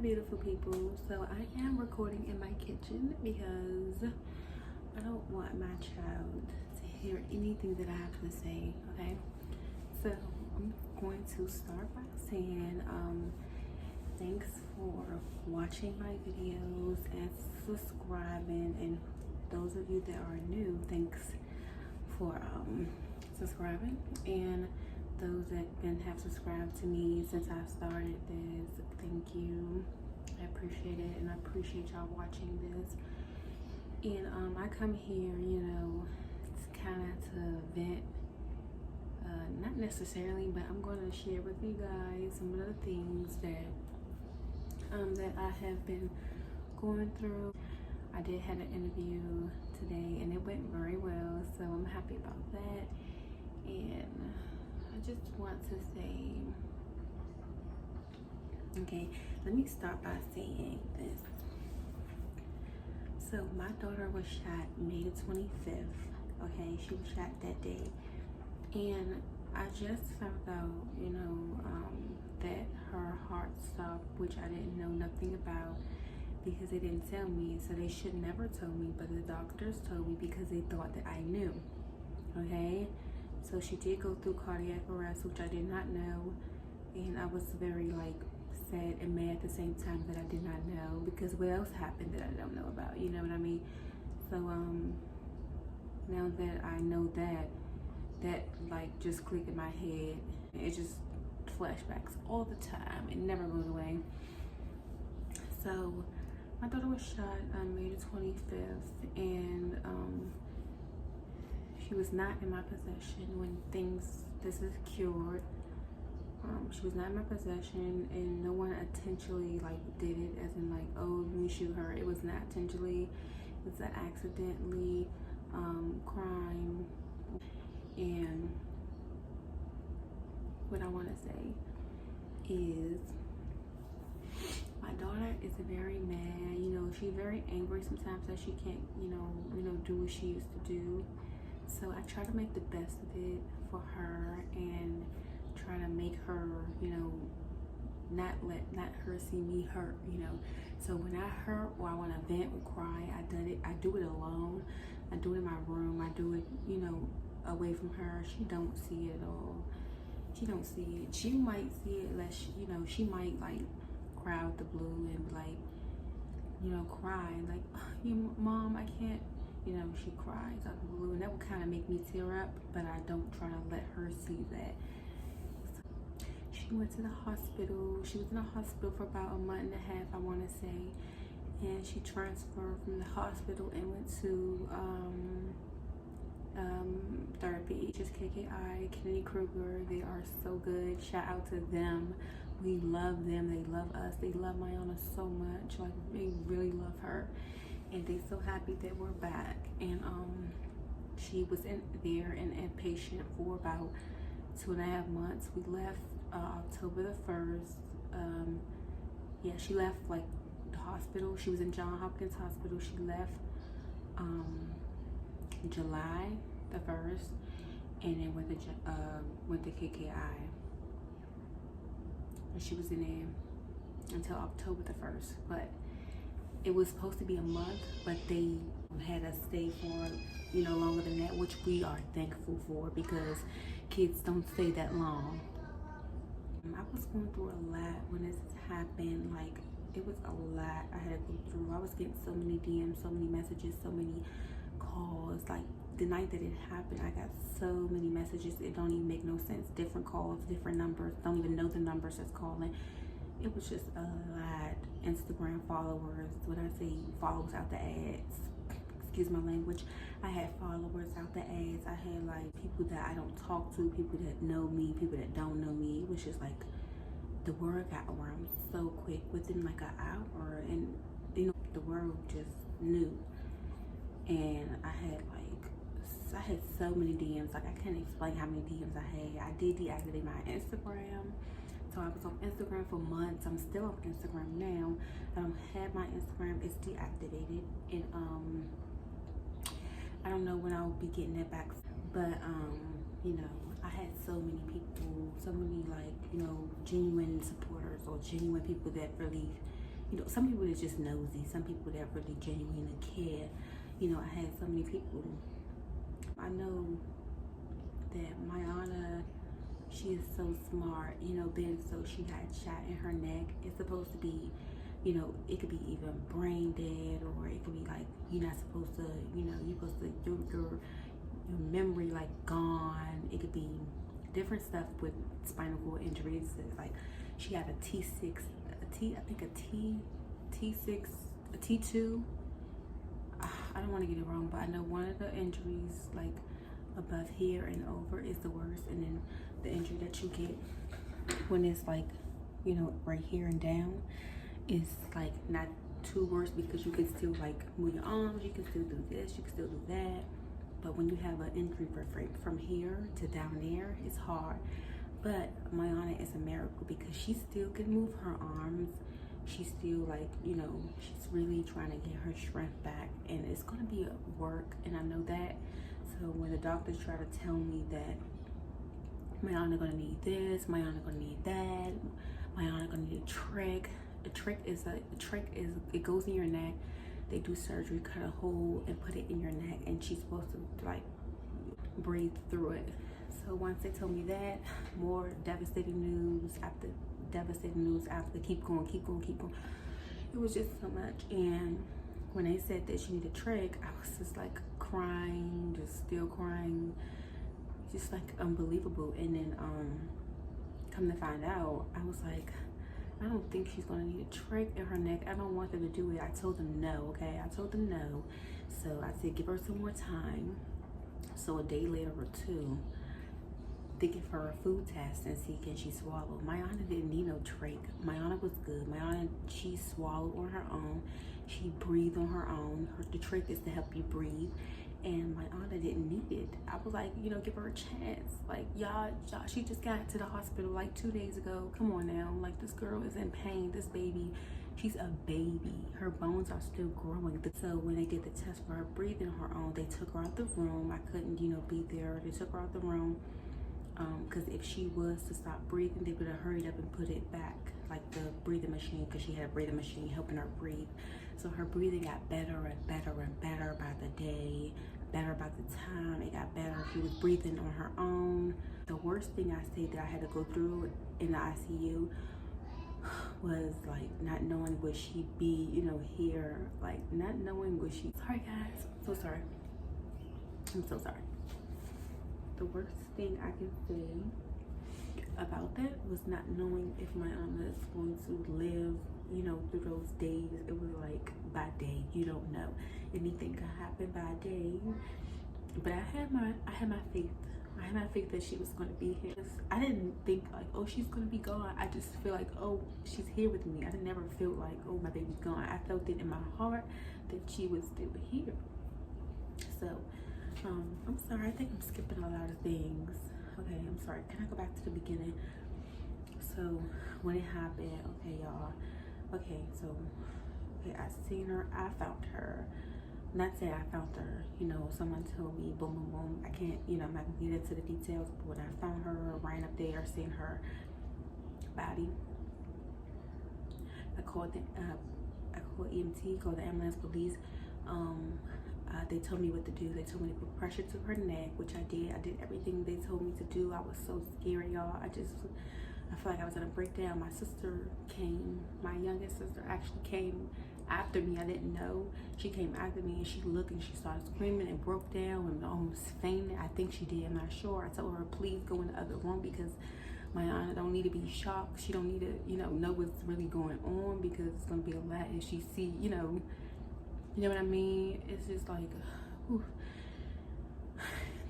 beautiful people. So I am recording in my kitchen because I don't want my child to hear anything that I have to say, okay? So I'm going to start by saying thanks for watching my videos and subscribing, and those of you that are new, thanks for subscribing, and those that have subscribed to me since I started this, thank you. I appreciate it, and I appreciate y'all watching this. And I come here, you know, it's kind of to vent, not necessarily, but I'm going to share with you guys some of the things that that I have been going through. I did have an interview today and it went very well, so I'm happy about that. And I just want to say, okay, let me start by saying this. So my daughter was shot May the 25th, okay? She was shot that day. And I just found out, you know, that her heart stopped, which I didn't know nothing about because they didn't tell me. So they should never told me, but the doctors told me because they thought that I knew, okay? So she did go through cardiac arrest, which I did not know. And I was very like sad and mad at the same time that I did not know, because what else happened that I don't know about, you know what I mean? So now that I know that like just clicked in my head. It just flashbacks all the time. It never goes away. So my daughter was shot on May the 25th, and she was not in my possession when this is cured. She was not in my possession, and no one intentionally like did it, as in like, oh, let me shoot her. It was not intentionally. It's an accidentally crime. And what I want to say is my daughter is very mad. You know, she's very angry sometimes that she can't, you know, do what she used to do. So I try to make the best of it for her and try to make her, you know, not her see me hurt, you know. So when I hurt or I want to vent or cry, I do it alone. I do it in my room. I do it, you know, away from her. She don't see it at all. She don't see it. She might see it less, you know, she might like cry out the blue and like, you know, cry like, oh, mom, I can't, you know, she cries out the blue, and that would kind of make me tear up, but I don't try to let her see that. So she went to the hospital. She was in the hospital for about a month and a half, I want to say, and she transferred from the hospital and went to therapy. Just KKI, Kennedy Kruger. They are so good. Shout out to them. We love them. They love us. They love Mayana so much. Like, they really love her, and they so happy that we're back. And she was in there and inpatient for about 2.5 months. We left October the 1st. Yeah, she left like the hospital. She was in Johns Hopkins Hospital. She left July the 1st, and then went to KKI, and she was in there until October the 1st. But it was supposed to be a month, but they had us stay for, you know, longer than that, which we are thankful for, because kids don't stay that long. I was going through a lot when this happened. Like, it was a lot I had to go through. I was getting so many DMs, so many messages, so many calls. Like, the night that it happened, I got so many messages. It don't even make no sense. Different calls, different numbers. Don't even know the numbers that's calling. It was just a lot. Instagram followers. When I say followers out the ads, excuse my language, I had followers out the ads. I had like people that I don't talk to, people that know me, people that don't know me. It was just like the word got around so quick within like an hour, and you know, the world just knew. And I had so many DMs. Like, I can't explain how many DMs I had. I did deactivate my Instagram. So I was on Instagram for months. I'm still on Instagram now. I don't have my Instagram. It's deactivated. And I don't know when I'll be getting it back. But you know, I had so many people, so many like, you know, genuine supporters or genuine people that really you know, some people is just nosy. Some people that really genuinely care. You know, I had so many people. I know that Mayana, she is so smart, you know, being so she got shot in her neck. It's supposed to be, you know, it could be even brain dead, or it could be like you're not supposed to, you know, you're supposed to your memory like gone. It could be different stuff with spinal cord injuries. Like she had a T6, I think a T6, a T2. I don't want to get it wrong, but I know one of the injuries, like above here and over, is the worst, and then the injury that you get when it's like, you know, right here and down is like not too worse, because you can still like move your arms, you can still do this, you can still do that. But when you have an injury from here to down there, it's hard. But Mayana is a miracle because she still can move her arms. She's still like, you know, she's really trying to get her strength back, and it's gonna be work, and I know that. So when the doctors try to tell me that Mayana gonna need this, Mayana gonna need that, Mayana gonna need a trach. A trach is it goes in your neck. They do surgery, cut a hole and put it in your neck, and she's supposed to like breathe through it. So once they told me that, more devastating news after devastating news after, keep going. It was just so much. And when they said that she needed a trach, I was just like crying, just still crying, just like unbelievable. And then come to find out, I was like, I don't think she's gonna need a trach in her neck. I don't want them to do it. I told them no, okay? I told them no. So I said, give her some more time. So a day later or two, they give her a food test and see can she swallow. Mayana didn't need no trach. Mayana was good. Mayana, she swallowed on her own. She breathed on her own. The trach is to help you breathe. And Mayana didn't need it. I was like, you know, give her a chance. Like, y'all, she just got to the hospital like 2 days ago. Come on now. Like, this girl is in pain. This baby, she's a baby. Her bones are still growing. So when they did the test for her breathing on her own, they took her out the room. I couldn't, you know, be there. They took her out the room. Because if she was to stop breathing, they would have hurried up and put it back, like the breathing machine, because she had a breathing machine helping her breathe. So her breathing got better and better and better by the day, better by the time it got better. She was breathing on her own. The worst thing I say that I had to go through in the ICU was like not knowing would she be, you know, here, like not knowing would she. Sorry guys, I'm so sorry. I'm so sorry. The worst thing I can say about that was not knowing if Mayana is going to live, you know, through those days. It was like by day, you don't know. Anything could happen by day. But I had my faith. I had my faith that she was going to be here. I didn't think like, oh, she's going to be gone. I just feel like, oh, she's here with me. I never felt like, oh, my baby's gone. I felt it in my heart that she was still here. So I'm sorry, I think I'm skipping a lot of things. Okay, I'm sorry. Can I go back to the beginning? So when it happened, okay, y'all. Okay, so okay, I seen her. I found her. Not say I found her. You know, someone told me, boom, boom, boom. I can't. You know, I'm not gonna get into the details. But when I found her, right up there, seen her body. I called EMT, called the ambulance, police. They told me what to do. They told me to put pressure to her neck, which I did. I did everything they told me to do. I was so scared, y'all. I feel like I was gonna break down. My sister came, my youngest sister actually came after me. I didn't know. She came after me and she looked and she started screaming and broke down and almost fainted. I think she did, I'm not sure. I told her, please go in the other room because Mayana don't need to be shocked. She don't need to, you know what's really going on, because it's gonna be a lot if she see, you know what I mean? It's just like, whew.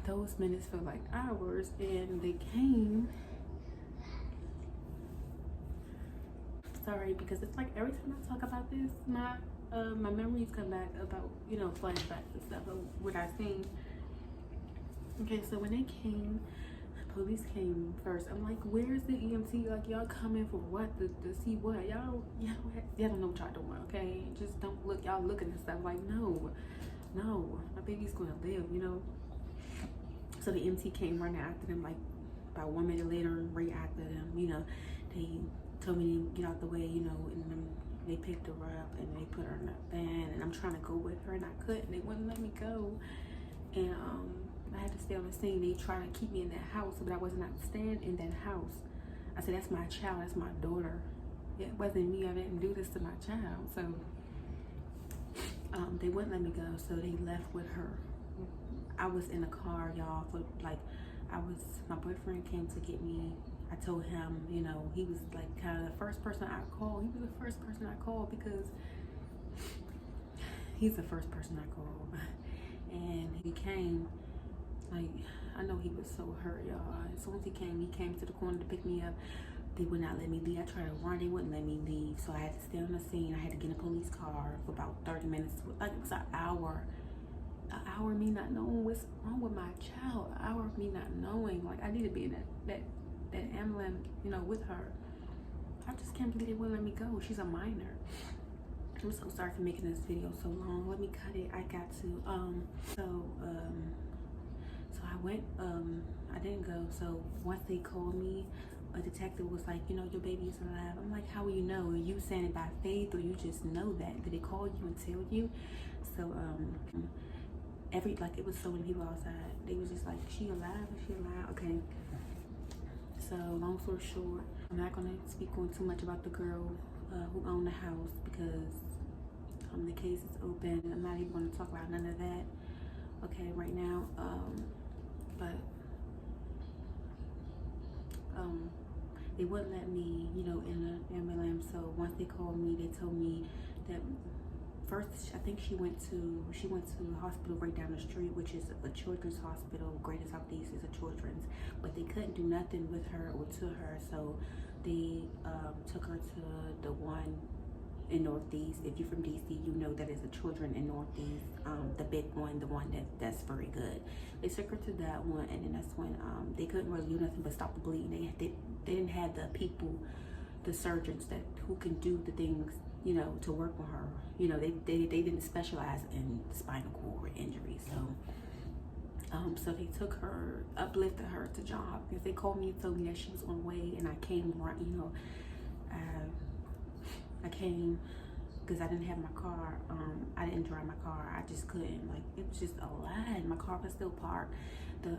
Those minutes feel like hours, and they came. Sorry, because it's like every time I talk about this, my memories come back about, flashbacks and stuff of what I seen. Okay, so when they came, police came first. I'm like, where's the EMT? Like, y'all coming for what? To see what? Y'all don't know what y'all doing, okay? Just don't look. Y'all looking and stuff. Like, no, my baby's gonna live, So the EMT came running after them, like about 1 minute later, right after them, they told me to get out the way, and then they they picked her up and they put her in a van, and I'm trying to go with her and I couldn't. They wouldn't let me go, and I had to stay on the scene. They tried to keep me in that house, but I was not staying in that house. I said, that's my child, that's my daughter. It wasn't me. I didn't do this to my child. So they wouldn't let me go, so they left with her. I was in the car, y'all, for like, my boyfriend came to get me. I told him, you know, he was like kind of the first person I called. He was the first person I called because he's the first person I called. And he came, like, I know he was so hurt, y'all. As soon as he came to the corner to pick me up. They would not let me leave. I tried to run, they wouldn't let me leave. So I had to stay on the scene. I had to get in a police car for about 30 minutes. Like, it was an hour. An hour of me not knowing what's wrong with my child. An hour of me not knowing. Like, I need to be in that ambulance, you know, with her. I just can't believe they wouldn't let me go. She's a minor. I'm so sorry for making this video so long. Let me cut it. I got to. So I went, I didn't go. So once they called me, a detective was like, you know, your baby is alive. I'm like, how will you know? Are you saying it by faith, or you just know that? Did they call you and tell you? So it was so many people outside. They was just like, she alive? Is she alive? Okay. So long story short, I'm not gonna speak on too much about the girl who owned the house because the case is open. I'm not even gonna talk about none of that. Okay, right now. They wouldn't let me, you know, in the ambulance. So once they called me, they told me that first, I think she went to a hospital right down the street, which is a children's hospital. Greater Southeast is a children's, but they couldn't do nothing with her or to her. So they took her to the one in Northeast. If you're from DC, you know that is a children in Northeast, the big one, the one that's very good. They took her to that one, and then that's when they couldn't really do nothing but stop the bleeding. They didn't have the people, the surgeons who can do the things, you know, to work on her. You know, they didn't specialize in spinal cord injuries. So they took her, uplifted her to John Hopkins. They called me and told me that she was on the way, and I came right, you know. I came because I didn't have my car. I didn't drive my car. I just couldn't. Like, it was just a line. My car was still parked. The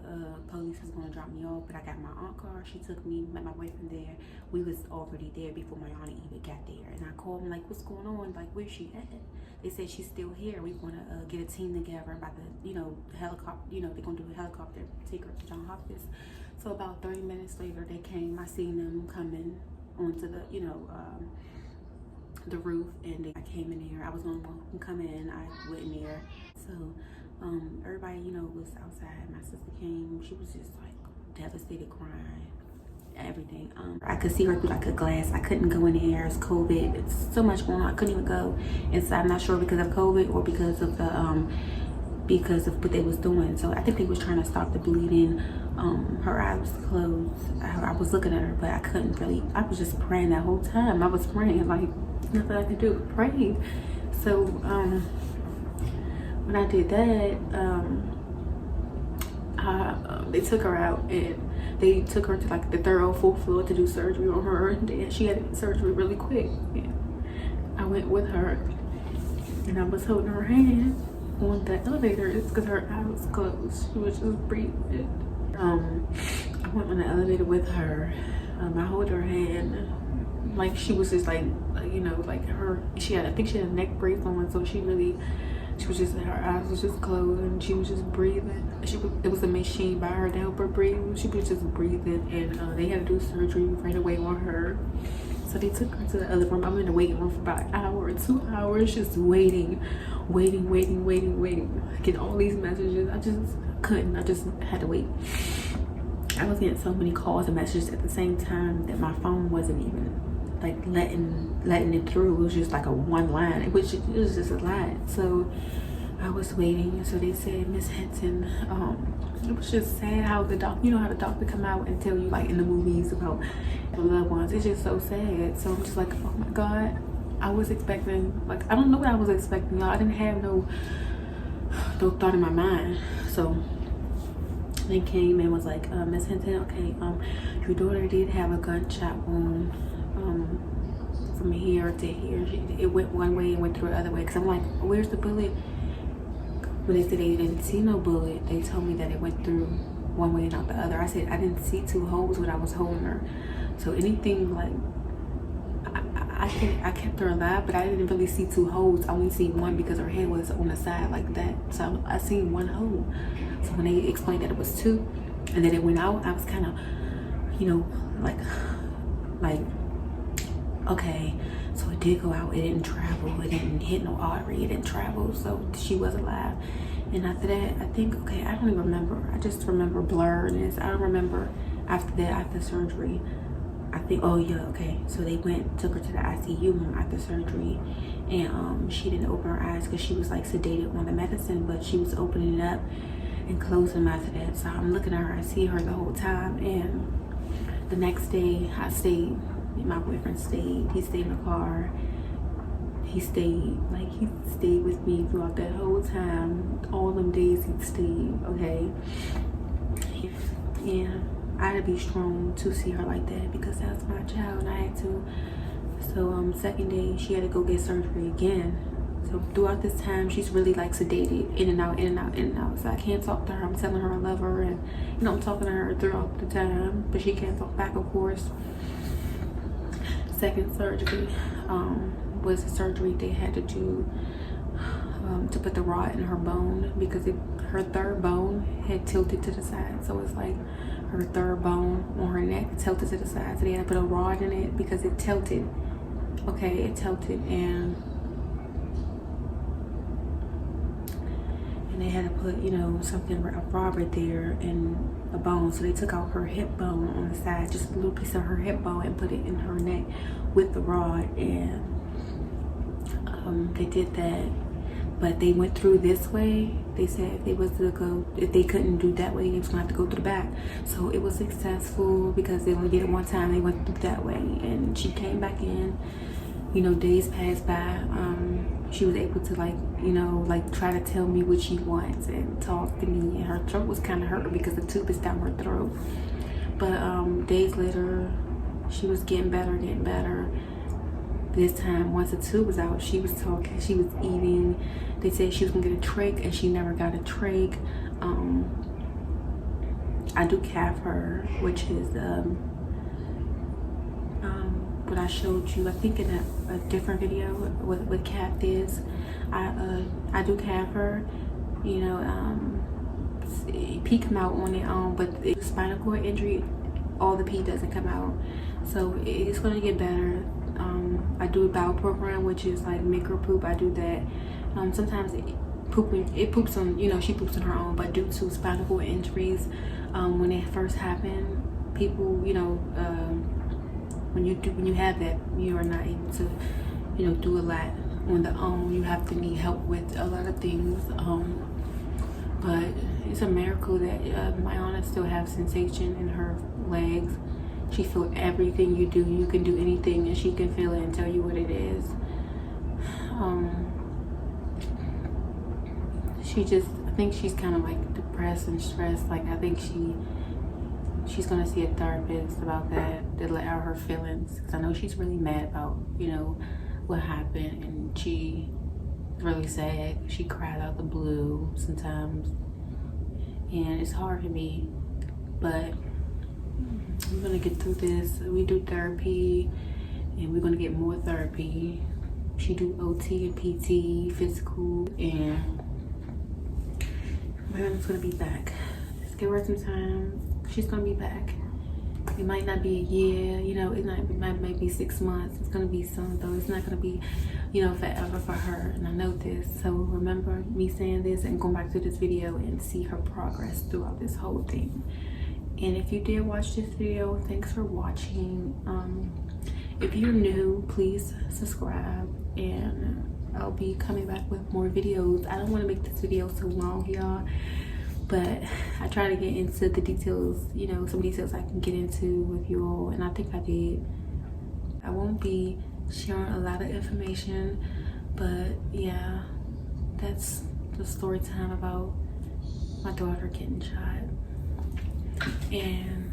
police was going to drop me off, but I got my aunt's car. She took me, met my boyfriend there. We was already there before my aunt even got there. And I called them, like, what's going on? Like, where's she at? They said she's still here. We want to get a team together about the, you know, helicopter. You know, they're going to do a helicopter, take her to John Hopkins. So about 30 minutes later, they came. I seen them coming onto the, you know, the roof, and I came in there. I was on one who come in. I went in there. So everybody, you know, was outside. My sister came. She was just like devastated, crying, everything. I could see her through like a glass. I couldn't go in there. It's COVID. It's so much going on. I couldn't even go inside. I'm not sure because of COVID or because of the because of what they was doing. So I think they was trying to stop the bleeding. Her eye was closed. I was looking at her, but I couldn't really. I was just praying that whole time. I was praying, like, nothing I could do but pray. So when I did that, they took her out, and they took her to like the third or fourth floor to do surgery on her, and she had surgery really quick. And I went with her, and I was holding her hand on the elevator because her eye was closed. She was just breathing. I went on the elevator with her. I hold her hand, like she was just like, you know, like her. I think she had a neck brace on, so she was just, her eyes was just closed, and she was just breathing. It was a machine by her to help her breathe. She was just breathing, and they had to do surgery right away on her. So they took her to the other room. I'm in the waiting room for about an hour or 2 hours, just waiting. Getting all these messages. I just couldn't. I just had to wait. I was getting so many calls and messages at the same time that my phone wasn't even like letting it through. It was just like a one line. It was just a line. So I was waiting. So they said, Miss Hinton, it was just sad how the doctor, you know how the doctor come out and tell you like in the movies about the loved ones. It's just so sad. So I'm just like, oh my God. I was expecting, like, I don't know what I was expecting, y'all. I didn't have no thought in my mind. So they came and was like, Miss Hinton, okay, your daughter did have a gunshot wound from from here to here. It went one way and went through the other way. Because I'm like, where's the bullet? When they said they didn't see no bullet, they told me that it went through one way and not the other. I said I didn't see two holes when I was holding her. So anything like, I kept her alive, but I didn't really see two holes. I only see one because her head was on the side like that. So I seen one hole. So when they explained that it was two and then it went out, I was kind of, you know, like, okay, so it did go out. It didn't travel. It didn't hit no artery. It didn't travel. So she was alive. And after that, I think, okay, I don't even remember. I just remember blurriness. I don't remember after that, after surgery. I think, oh yeah, okay. So they took her to the ICU after surgery, and she didn't open her eyes because she was like sedated on the medicine, but she was opening it up and closing them after that. So I'm looking at her, I see her the whole time, and the next day I stayed, my boyfriend stayed, he stayed in the car. He stayed with me throughout that whole time. All them days he stayed, okay? Yeah. I had to be strong to see her like that because that's my child and I had to. So second day she had to go get surgery again. So throughout this time she's really like sedated, in and out, in and out, in and out. So I can't talk to her. I'm telling her I love her, and you know I'm talking to her throughout the time, but she can't talk back, of course. Second surgery was a surgery they had to do to put the rod in her bone because her third bone had tilted to the side. So it's like her third bone on her neck tilted to the side, so they had to put a rod in it because it tilted. Okay, it tilted, and they had to put, you know, something, a rod right there and a bone. So they took out her hip bone on the side, just a little piece of her hip bone, and put it in her neck with the rod. And they did that, but they went through this way. They said if they couldn't do that way, they was gonna have to go through the back. So it was successful because they only did it one time. They went through that way, and she came back in. You know, days passed by. She was able to try to tell me what she wants and talk to me. And her throat was kind of hurting because the tube is down her throat. But days later, she was getting better, getting better. This time, once the tube was out, she was talking, she was eating. They said she was gonna get a trach, and she never got a trach. I do calf her, which is what I showed you, I think in a different video, what calf is. I do calf her, you know, pee come out on its own, but the spinal cord injury, all the pee doesn't come out. So it's gonna get better. I do a bowel program, which is like micro poop. I do that. Sometimes it poops on, you know, she poops on her own, but due to spinal cord injuries, when it first happened, people, you know, when you have that, you are not able to, you know, do a lot on the own. You have to need help with a lot of things. But it's a miracle that Mayana still has sensation in her legs. She feels everything you do. You can do anything and she can feel it and tell you what it is. I think she's kind of like depressed and stressed. Like, I think she's gonna see a therapist about that, to let out her feelings. Cause I know she's really mad about, you know, what happened, and she's really sad. She cried out the blue sometimes, and it's hard for me, but we're gonna get through this. We do therapy, and we're gonna get more therapy. She do OT and PT, physical, and Maryland's gonna be back. Just give her some time. She's gonna be back. It might not be a year, you know, it might be 6 months. It's gonna be some, though. It's not gonna be, you know, forever for her, and I know this. So remember me saying this and going back to this video and see her progress throughout this whole thing. And if you did watch this video, thanks for watching. If you're new, please subscribe, and I'll be coming back with more videos. I don't want to make this video so long, y'all, but I try to get into the details, you know, some details I can get into with you all, and I think I did. I won't be sharing a lot of information, but yeah, that's the story time about my daughter getting shot. And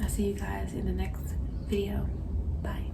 I'll see you guys in the next video. Bye.